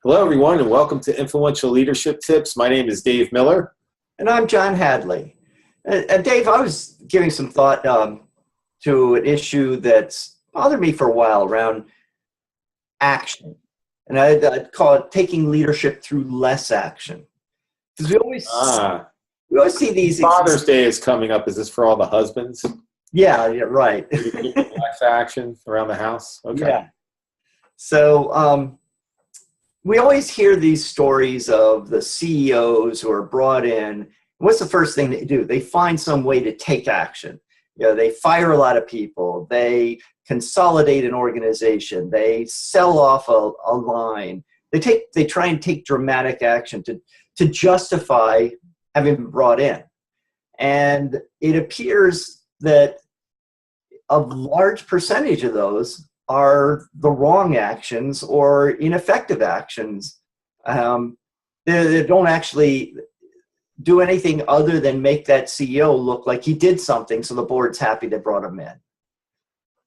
Hello, everyone, and welcome to Influential Leadership Tips. My name is Dave Miller. And I'm John Hadley. And Dave, I was giving some thought to an issue that's bothered me for a while around action. And I'd call it taking leadership through less action. Because we always see these. Father's Day is coming up. Is this for all the husbands? Yeah, right. Less action around the house? Okay. Yeah. So we always hear these stories of the CEOs who are brought in. What's the first thing they do? They find some way to take action. They fire a lot of people. They consolidate an organization. They sell off a line. They try and take dramatic action to justify having been brought in. And it appears that a large percentage of those are the wrong actions or ineffective actions. They don't actually do anything other than make that CEO look like he did something so the board's happy they brought him in.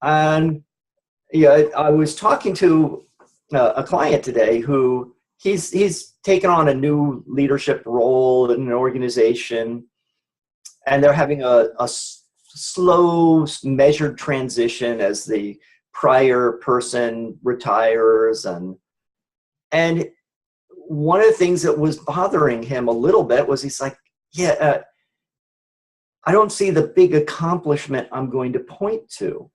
And I was talking to a client today who he's taken on a new leadership role in an organization, and they're having a slow, measured transition as the prior person retires. And one of the things that was bothering him a little bit was he's like, I don't see the big accomplishment I'm going to point to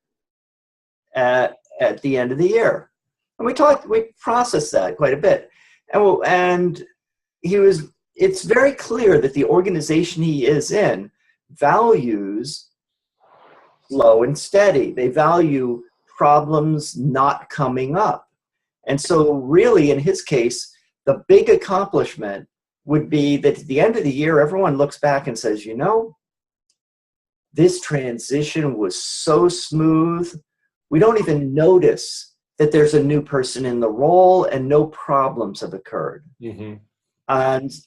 at the end of the year. And we processed that quite a bit. And it's very clear that the organization he is in values slow and steady. They value problems not coming up. And so really, in his case, the big accomplishment would be that at the end of the year, everyone looks back and says, this transition was so smooth. We don't even notice that there's a new person in the role and no problems have occurred. Mm-hmm.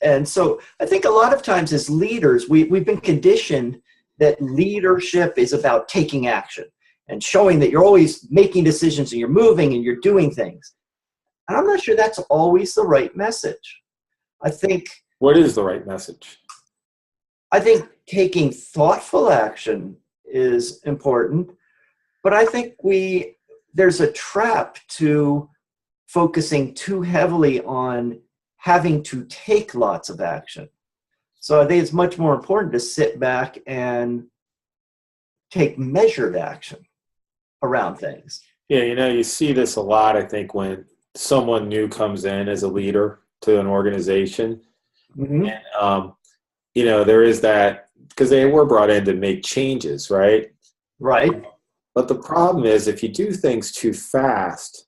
And so I think a lot of times as leaders, we've been conditioned that leadership is about taking action and showing that you're always making decisions and you're moving and you're doing things. And I'm not sure that's always the right message. What is the right message? I think taking thoughtful action is important, but I think there's a trap to focusing too heavily on having to take lots of action. So I think it's much more important to sit back and take measured action around things. Yeah, you see this a lot, I think, when someone new comes in as a leader to an organization. Mm-hmm. And, there is that, because they were brought in to make changes, right? Right. But the problem is if you do things too fast,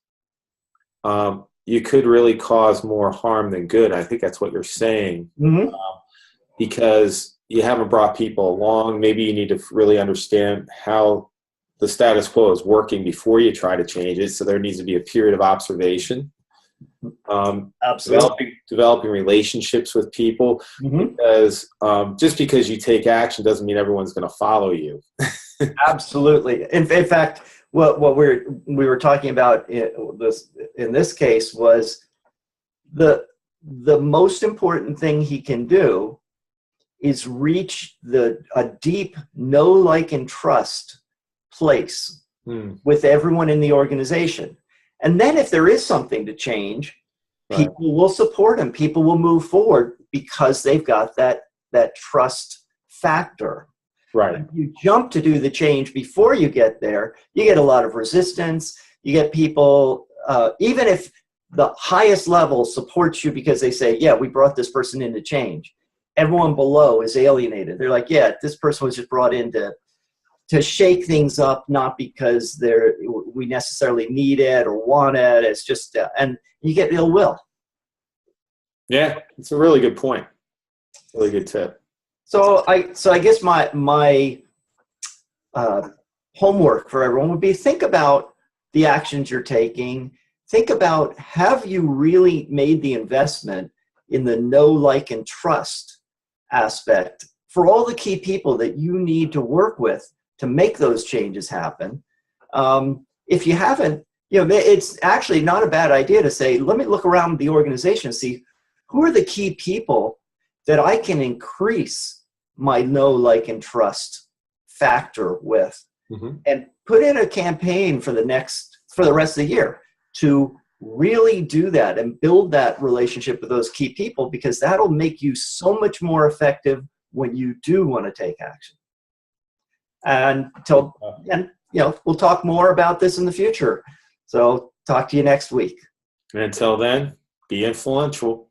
you could really cause more harm than good. I think that's what you're saying. Mm-hmm. Because you haven't brought people along. Maybe you need to really understand how the status quo is working before you try to change it. So there needs to be a period of observation. Absolutely. Developing relationships with people. Mm-hmm. Because just because you take action doesn't mean everyone's going to follow you. Absolutely. In fact, what we were talking about in this case was the most important thing he can do is reach a deep know, like, and trust place with everyone in the organization. And then if there is something to change, people will support him. People will move forward because they've got that trust factor. Right. If you jump to do the change before you get there, you get a lot of resistance. You get people, even if the highest level supports you because they say, yeah, we brought this person in to change, everyone below is alienated. They're like, yeah, this person was just brought in to shake things up, not because we necessarily need it or want it. It's just, and you get ill will. Yeah, it's a really good point. Really good tip. So I guess my homework for everyone would be think about the actions you're taking. Think about, have you really made the investment in the know, like, and trust aspect for all the key people that you need to work with to make those changes happen? If you haven't, it's actually not a bad idea to say, let me look around the organization and see who are the key people that I can increase my know, like, and trust factor with, and put in a campaign for the rest of the year to really do that and build that relationship with those key people, because that'll make you so much more effective when you do want to take action. And we'll talk more about this in the future. So talk to you next week. And until then, be influential.